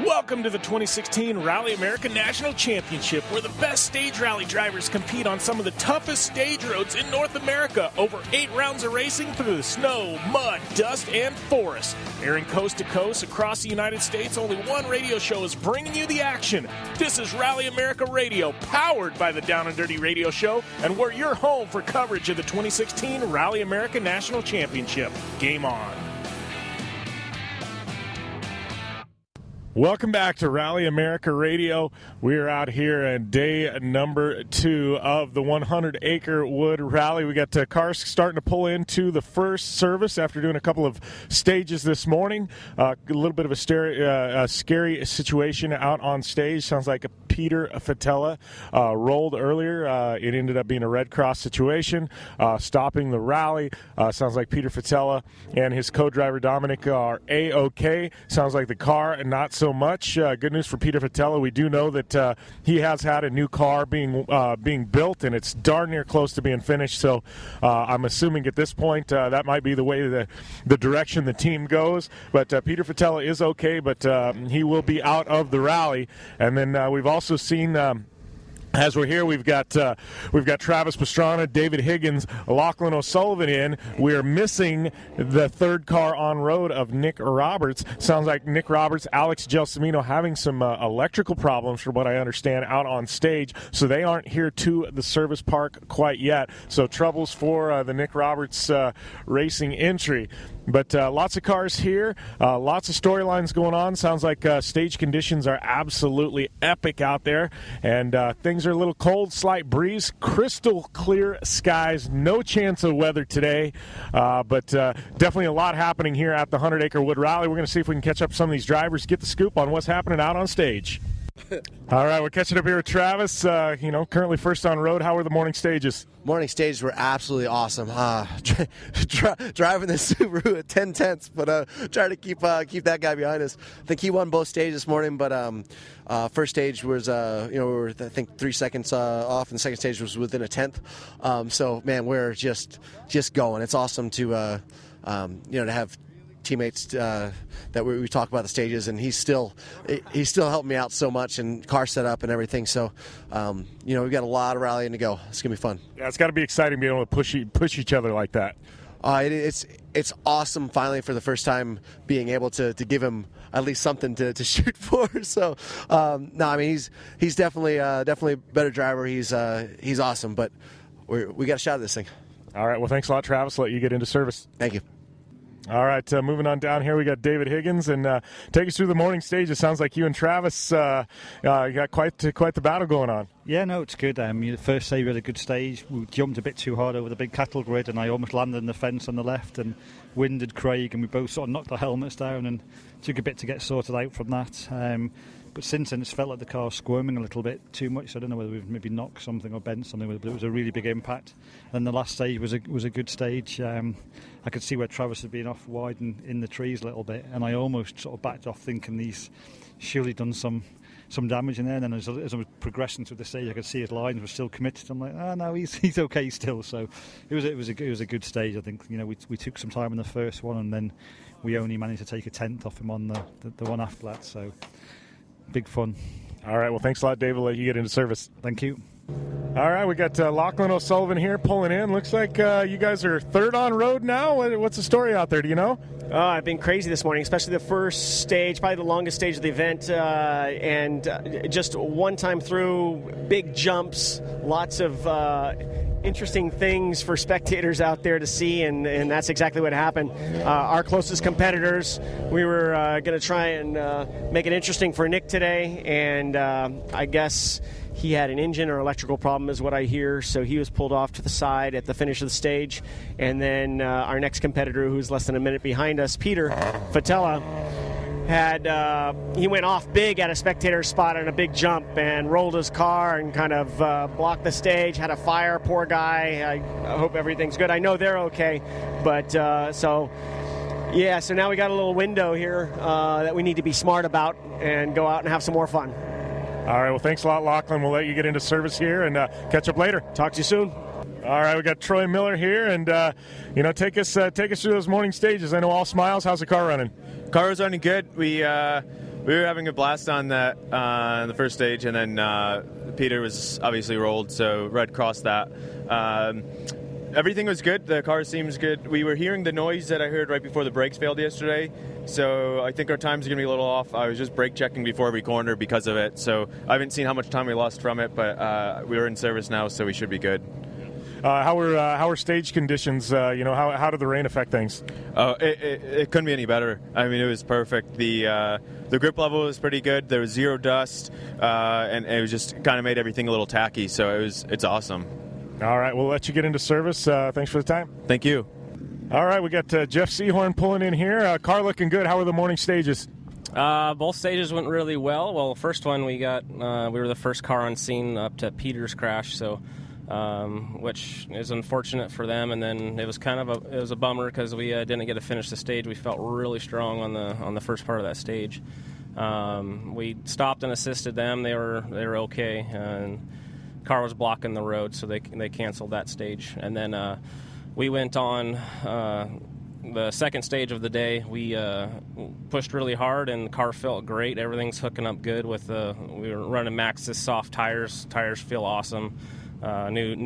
Welcome to the 2016 Rally America National Championship, where the best stage rally drivers compete on some of the toughest stage roads in North America. Over 8 rounds of racing through the snow, mud, dust, and forest. Airing coast to coast across the United States, only one radio show is bringing you the action. This is Rally America Radio, powered by the Down and Dirty Radio Show, and we're your home for coverage of the 2016 Rally America National Championship. Game on. Welcome back to Rally America Radio. We are out here at day number 2 of the 100 Acre Wood Rally. We got cars starting to pull into the first service after doing a couple of stages this morning. A little bit of a scary situation out on stage. Sounds like Peter Fatella rolled earlier. It ended up being a Red Cross situation, stopping the rally. Sounds like Peter Fatella and his co-driver Dominic are A-OK. Sounds like the car not so much. Good news for Peter Fatella. We do know that he has had a new car being built, and it's darn near close to being finished. So I'm assuming at this point that might be the way the direction the team goes. But Peter Fatella is okay, but he will be out of the rally. And then we've also seen. As we're here, we've got Travis Pastrana, David Higgins, Lachlan O'Sullivan in. We're missing the third car on road of Nick Roberts. Sounds like Nick Roberts, Alex Gelsomino having some electrical problems, from what I understand, out on stage. So they aren't here to the service park quite yet. So troubles for the Nick Roberts racing entry. But lots of cars here, lots of storylines going on. Sounds like stage conditions are absolutely epic out there, and things are a little cold, slight breeze, crystal clear skies, no chance of weather today, but definitely a lot happening here at the 100 Acre Wood Rally. We're going to see if we can catch up with some of these drivers, get the scoop on what's happening out on stage. All right, we're catching up here with Travis, currently first on road. How were the morning stages? Morning stages were absolutely awesome. Driving the Subaru at 10 tenths, but trying to keep that guy behind us. I think he won both stages this morning, but first stage was, we were, I think, 3 seconds off, and the second stage was within a tenth. So, man, we're just going. It's awesome to have teammates that we talk about the stages, and he's still helping me out so much, and car setup and everything. So we've got a lot of rallying to go. It's gonna be fun. Yeah, it's got to be exciting being able to push each other like that. It's awesome finally for the first time being able to give him at least something to shoot for. So he's definitely a better driver. He's awesome, but we got a shot at this thing. All right, well, thanks a lot, Travis. Let you get into service. Thank you. All right, moving on down here, we got David Higgins, and take us through the morning stage. It sounds like you and Travis got quite the battle going on. Yeah, no, it's good. The first stage we had a good stage. We jumped a bit too hard over the big cattle grid, and I almost landed in the fence on the left and winded Craig, and we both sort of knocked our helmets down and took a bit to get sorted out from that. But since then, it's felt like the car was squirming a little bit too much. So I don't know whether we've maybe knocked something or bent something, but it was a really big impact. And the last stage was a good stage. I could see where Travis had been off wide in the trees a little bit, and I almost sort of backed off thinking he's surely done some damage in there. And then as I was progressing through the stage, I could see his lines were still committed. I'm like, no, he's okay still. So it was a good stage. I think we took some time in the first one, and then we only managed to take a tenth off him on the one after that. So big fun. All right, well, thanks a lot, Dave. We'll let you get into service. Thank you. All right, we got Lachlan O'Sullivan here pulling in. Looks like you guys are third on road now. What's the story out there? Do you know? I've been crazy this morning, especially the first stage, probably the longest stage of the event, and just one time through, big jumps, lots of interesting things for spectators out there to see, and that's exactly what happened. Our closest competitors, we were going to try and make it interesting for Nick today, and I guess he had an engine or electrical problem is what I hear, so he was pulled off to the side at the finish of the stage. And then our next competitor, who's less than a minute behind us, Peter Fatella, he went off big at a spectator spot on a big jump and rolled his car and kind of blocked the stage, had a fire, poor guy. I hope everything's good. I know they're okay, but so now we got a little window here that we need to be smart about and go out and have some more fun. All right, well, thanks a lot, Lachlan. We'll let you get into service here and catch up later. Talk to you soon. All right, we got Troy Miller here, and take us through those morning stages. I know all smiles. How's the car running? Car was running good. We we were having a blast on that the first stage, and then Peter was obviously rolled, so Red crossed that. Everything was good. The car seems good. We were hearing the noise that I heard right before the brakes failed yesterday, so I think our times are going to be a little off. I was just brake checking before every corner because of it, so I haven't seen how much time we lost from it, but we were in service now, so we should be good. How were stage conditions? How did the rain affect things? Oh, it couldn't be any better. I mean, it was perfect. The grip level was pretty good. There was zero dust, and it was just kind of made everything a little tacky. So it's awesome. All right, we'll let you get into service. Thanks for the time. Thank you. All right, we got Jeff Seahorn pulling in here. Car looking good. How were the morning stages? Both stages went really well. Well, first one we were the first car on scene up to Peter's crash, so. Which is unfortunate for them, and then it was a bummer because we didn't get to finish the stage. We felt really strong on the first part of that stage. We stopped and assisted them. They were okay, and car was blocking the road, so they canceled that stage. And then we went on the second stage of the day. We pushed really hard, and the car felt great. Everything's hooking up good with we were running Maxxis soft tires. Tires feel awesome. New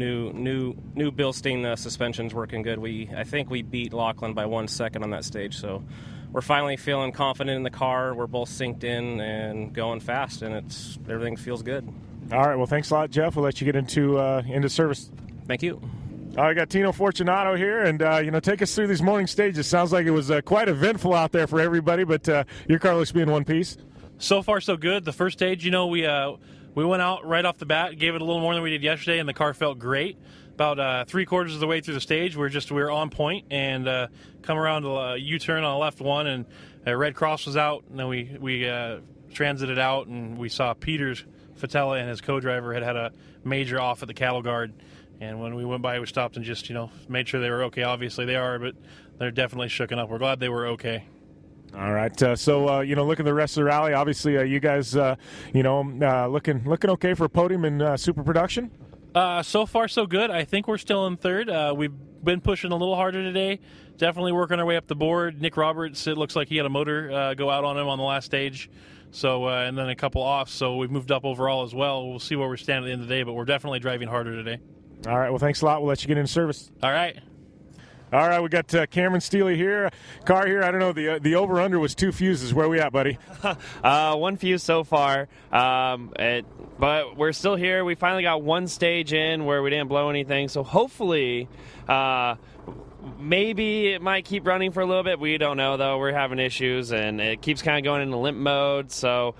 Bilstein suspension's working good. I think we beat Lachlan by 1 second on that stage, so we're finally feeling confident in the car. We're both synced in and going fast, and everything feels good. All right, well, thanks a lot, Jeff. We'll let you get into service. Thank you. I got Tino Fortunato here, and take us through these morning stages. Sounds like it was quite eventful out there for everybody, but your car looks to be in one piece. So far, so good. The first stage, we went out right off the bat, gave it a little more than we did yesterday, and the car felt great. About 3/4 of the way through the stage, we were on point, and come around to a U-turn on the left one, and Red Cross was out, and then we transited out, and we saw Peter's Fatella and his co-driver had a major off at the cattle guard, and when we went by, we stopped and just made sure they were okay. Obviously they are, but they're definitely shooken up. We're glad they were okay. All right. So look at the rest of the rally. Obviously, you guys, looking okay for a podium in Super Production. So far, so good. I think we're still in third. We've been pushing a little harder today. Definitely working our way up the board. Nick Roberts, it looks like he had a motor go out on him on the last stage. So and then a couple offs. So we've moved up overall as well. We'll see where we stand at the end of the day, but we're definitely driving harder today. All right. Well, thanks a lot. We'll let you get into service. All right. All right, we got Cameron Steely here. Car here, I don't know, the over-under was 2 fuses. Where are we at, buddy? 1 fuse so far, but we're still here. We finally got one stage in where we didn't blow anything, so hopefully maybe it might keep running for a little bit. We don't know, though. We're having issues, and it keeps kind of going into limp mode, so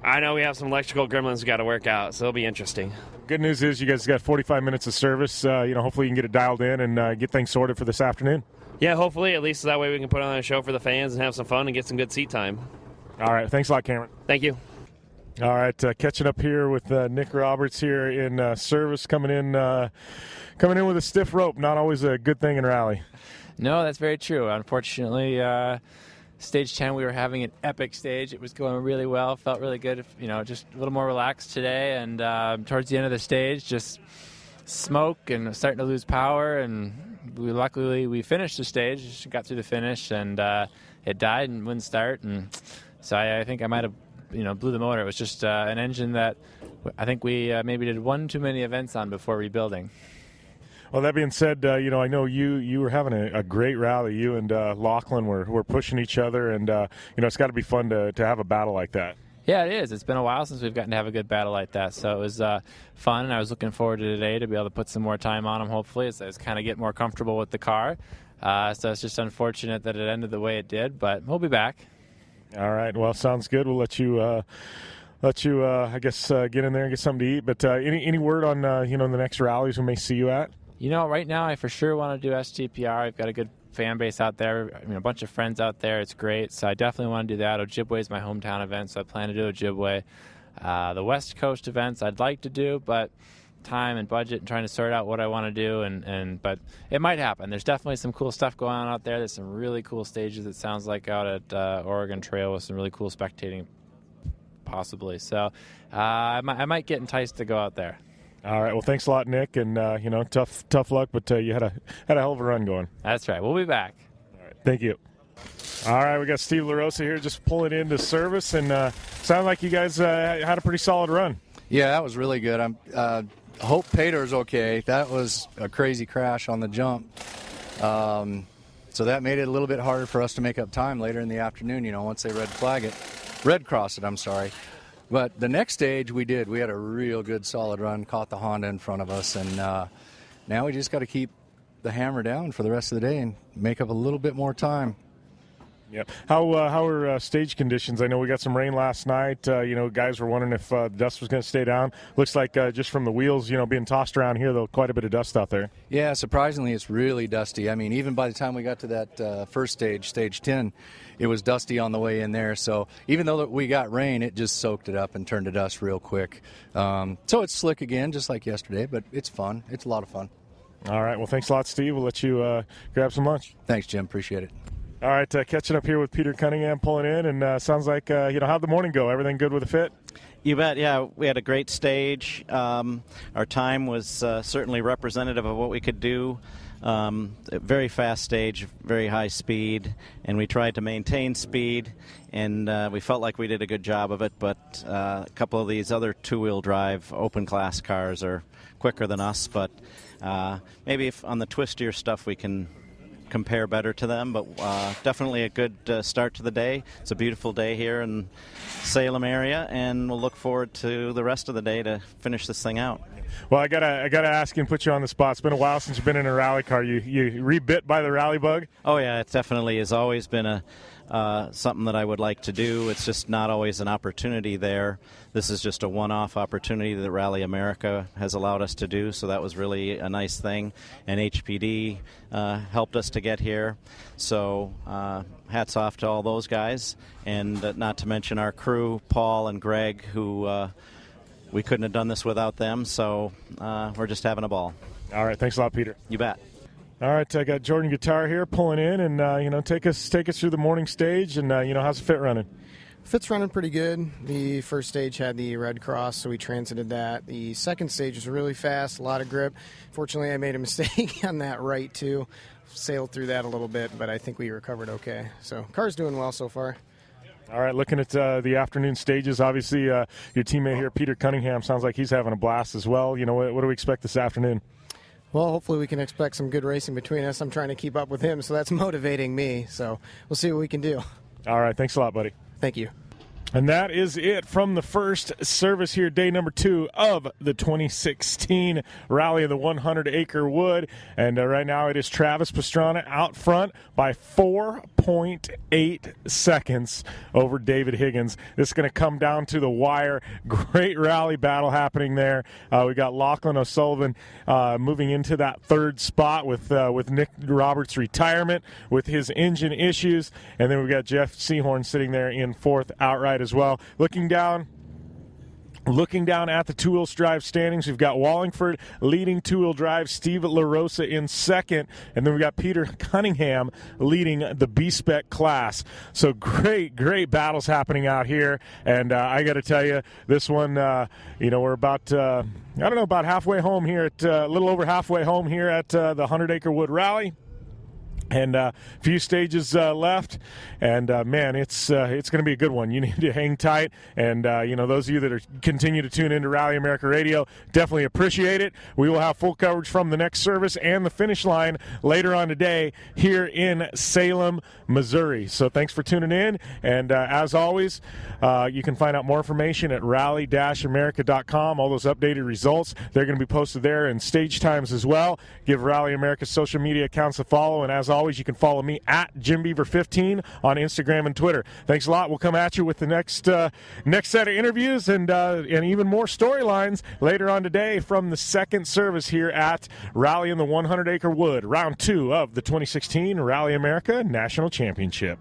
I know we have some electrical gremlins we got to work out, so it'll be interesting. Good news is you guys got 45 minutes of service. Hopefully you can get it dialed in and get things sorted for this afternoon. Yeah, hopefully. At least that way we can put on a show for the fans and have some fun and get some good seat time. All right. Thanks a lot, Cameron. Thank you. All right. Catching up here with Nick Roberts here in service, coming in with a stiff rope. Not always a good thing in rally. No, that's very true. Unfortunately, Stage 10, we were having an epic stage. It was going really well. Felt really good. Just a little more relaxed today. And towards the end of the stage, just smoke and starting to lose power. And luckily, we finished the stage. Got through the finish, and it died and wouldn't start. And so I think I might have, blew the motor. It was just an engine that I think we maybe did one too many events on before rebuilding. Well, that being said, I know you were having a great rally. You and Lachlan were pushing each other, and it's got to be fun to have a battle like that. Yeah, it is. It's been a while since we've gotten to have a good battle like that, so it was fun, and I was looking forward to today to be able to put some more time on him, hopefully, as I kind of get more comfortable with the car. So it's just unfortunate that it ended the way it did, but we'll be back. All right. Well, sounds good. We'll let you, I guess, get in there and get something to eat. But any word on, the next rallies we may see you at? Right now I for sure want to do STPR. I've got a good fan base out there, a bunch of friends out there. It's great, so I definitely want to do that. Ojibwe is my hometown event, so I plan to do Ojibwe. The West Coast events I'd like to do, but time and budget and trying to sort out what I want to do, but it might happen. There's definitely some cool stuff going on out there. There's some really cool stages, it sounds like, out at Oregon Trail with some really cool spectating, possibly. So I might get enticed to go out there. All right. Well, thanks a lot, Nick, and tough luck, but you had a hell of a run going. That's right. We'll be back. All right. Thank you. All right, we got Steve LaRosa here just pulling into service, and sounded like you guys had a pretty solid run. Yeah, that was really good. Hope Pater's okay. That was a crazy crash on the jump. So that made it a little bit harder for us to make up time later in the afternoon, once they red cross it, I'm sorry. But the next stage we did. We had a real good solid run, caught the Honda in front of us, and now we just got to keep the hammer down for the rest of the day and make up a little bit more time. Yeah. How are stage conditions? I know we got some rain last night. Guys were wondering if the dust was going to stay down. Looks like just from the wheels, being tossed around here, though, quite a bit of dust out there. Yeah, surprisingly, it's really dusty. I mean, even by the time we got to that first stage, stage 10, it was dusty on the way in there. So even though we got rain, it just soaked it up and turned to dust real quick. So it's slick again, just like yesterday, but it's fun. It's a lot of fun. All right. Well, thanks a lot, Steve. We'll let you grab some lunch. Thanks, Jim. Appreciate it. All right, catching up here with Peter Cunningham pulling in, and sounds like, how'd the morning go? Everything good with the fit? You bet, yeah. We had a great stage. Our time was certainly representative of what we could do. A very fast stage, very high speed, and we tried to maintain speed, and we felt like we did a good job of it, but a couple of these other two-wheel drive open-class cars are quicker than us, but maybe if on the twistier stuff we can compare better to them, but definitely a good start to the day. It's a beautiful day here in Salem area, and we'll look forward to the rest of the day to finish this thing out. Well, I gotta ask you and put you on the spot. It's been a while since you've been in a rally car. You rebit by the rally bug? Oh yeah, it definitely has always been something that I would like to do. It's just not always an opportunity there. This is just a one-off opportunity that Rally America has allowed us to do, so that was really a nice thing. And HPD helped us to get here. So hats off to all those guys, and not to mention our crew, Paul and Greg, who we couldn't have done this without them. So we're just having a ball. All right, thanks a lot, Peter. You bet. All right, I got Jordan Guitar here pulling in, and take us through the morning stage, and how's the fit running? Fit's running pretty good. The first stage had the Red Cross, so we transited that. The second stage was really fast, a lot of grip. Fortunately, I made a mistake on that right, too. Sailed through that a little bit, but I think we recovered okay. So, car's doing well so far. All right, looking at the afternoon stages, obviously your teammate here, Peter Cunningham, sounds like he's having a blast as well. What do we expect this afternoon? Well, hopefully we can expect some good racing between us. I'm trying to keep up with him, so that's motivating me. So we'll see what we can do. All right, thanks a lot, buddy. Thank you. And that is it from the first service here, day number 2 of the 2016 Rally of the 100 Acre Wood. And right now it is Travis Pastrana out front by 4.8 seconds over David Higgins. This is going to come down to the wire. Great rally battle happening there. We got Lachlan O'Sullivan moving into that third spot with Nick Roberts' retirement, with his engine issues. And then we got Jeff Seahorn sitting there in fourth outright as well. Looking down at the two-wheel drive standings, we've got Wallingford leading two-wheel drive, Steve LaRosa in second, and then we got Peter Cunningham leading the B-Spec class. So great battles happening out here, and I got to tell you, this one, we're about about halfway home here a little over halfway home here at the 100 Acre Wood Rally. And a few stages left, and man, it's going to be a good one. You need to hang tight, and those of you that continue to tune into Rally America Radio, definitely appreciate it. We will have full coverage from the next service and the finish line later on today here in Salem, Missouri. So thanks for tuning in, and as always, you can find out more information at rally-america.com. All those updated results, they're going to be posted there, and stage times as well. Give Rally America's social media accounts a follow, and as always, you can follow me at JimBeaver15 on Instagram and Twitter. Thanks a lot. We'll come at you with the next set of interviews and even more storylines later on today from the second service here at Rally in the 100 Acre Wood, round 2 of the 2016 Rally America National Championship.